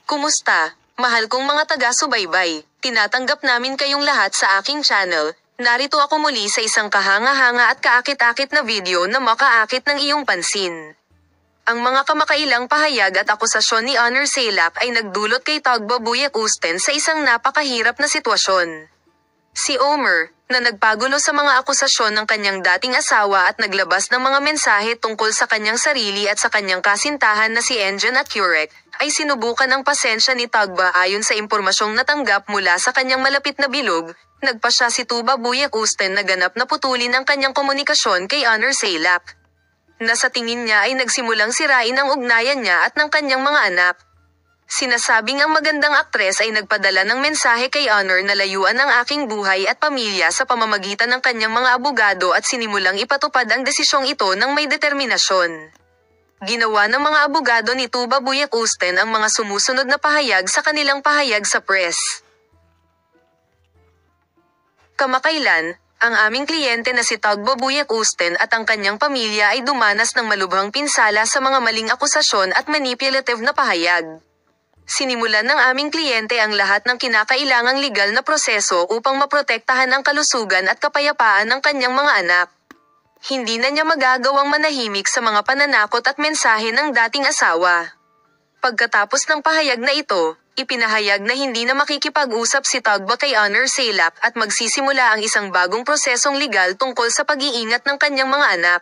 Kumusta, mahal kong mga taga-subaybay? Tinatanggap namin kayong lahat sa aking channel. Narito ako muli sa isang kahanga-hanga at kaakit-akit na video na makaakit ng iyong pansin. Ang mga kamakailang pahayag at akusasyon ni Honor Sailak ay nagdulot kay Tagbo Buyakusten sa isang napakahirap na sitwasyon. Si Omer, na nagpagulo sa mga akusasyon ng kanyang dating asawa at naglabas ng mga mensahe tungkol sa kanyang sarili at sa kanyang kasintahan na si Engin at Curek, ay sinubukan ng pasensya ni Tagba ayon sa impormasyong natanggap mula sa kanyang malapit na bilog. Nagpa siya si Tuba Buyakusten na ganap na putulin ang kanyang komunikasyon kay Honor Sailak, na sa tingin niya ay nagsimulang sirain ang ugnayan niya at ng kanyang mga anak. Sinasabing ang magandang aktres ay nagpadala ng mensahe kay Honor na layuan ang aking buhay at pamilya sa pamamagitan ng kanyang mga abogado at sinimulang ipatupad ang desisyong ito ng may determinasyon. Ginawa ng mga abogado ni Tuba Buyakusten ang mga sumusunod na pahayag sa kanilang pahayag sa press. Kamakailan, ang aming kliyente na si Tagbo Buyakusten at ang kanyang pamilya ay dumanas ng malubhang pinsala sa mga maling akusasyon at manipulative na pahayag. Sinimulan ng aming kliyente ang lahat ng kinakailangang legal na proseso upang maprotektahan ang kalusugan at kapayapaan ng kanyang mga anak. Hindi na niya magagawang manahimik sa mga pananakot at mensahe ng dating asawa. Pagkatapos ng pahayag na ito, ipinahayag na hindi na makikipag-usap si Tagba kay Honor Sailak at magsisimula ang isang bagong prosesong legal tungkol sa pag-iingat ng kanyang mga anak.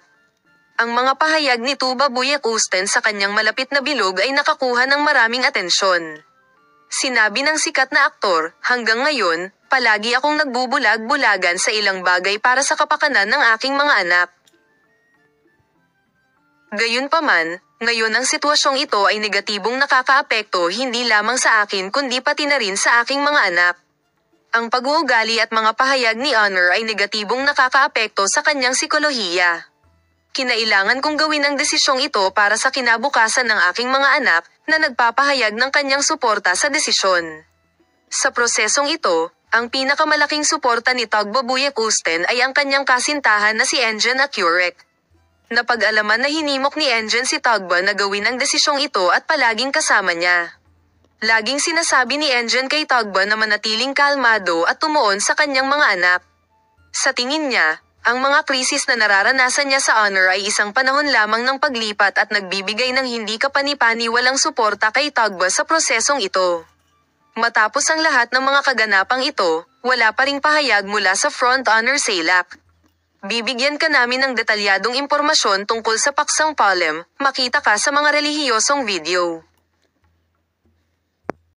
Ang mga pahayag ni Tuba Buyakusten sa kanyang malapit na bilog ay nakakuha ng maraming atensyon. Sinabi ng sikat na aktor, "Hanggang ngayon, palagi akong nagbubulag-bulagan sa ilang bagay para sa kapakanan ng aking mga anak. Gayunpaman, ngayon ang sitwasyong ito ay negatibong nakakaapekto hindi lamang sa akin kundi pati na rin sa aking mga anak." Ang pag-uugali at mga pahayag ni Honor ay negatibong nakakaapekto sa kanyang psikolohiya. Kinailangan kong gawin ang desisyong ito para sa kinabukasan ng aking mga anak, na nagpapahayag ng kanyang suporta sa desisyon. Sa prosesong ito, ang pinakamalaking suporta ni Tagbo Buyakusten ay ang kanyang kasintahan na si Engin at Curek. Napag-alaman na hinimok ni Engin si Tagba na gawin ang desisyong ito at palaging kasama niya. Laging sinasabi ni Engin kay Tagba na manatiling kalmado at tumuon sa kanyang mga anak. Sa tingin niya, ang mga krisis na nararanasan niya sa Honor ay isang panahon lamang ng paglipat at nagbibigay ng hindi kapani-paniwalang suporta kay Tagba sa prosesong ito. Matapos ang lahat ng mga kaganapang ito, wala pa ring pahayag mula sa Front Honor Sailak. Bibigyan ka namin ng detalyadong impormasyon tungkol sa paksang Palem, makita ka sa mga relihiyosong video.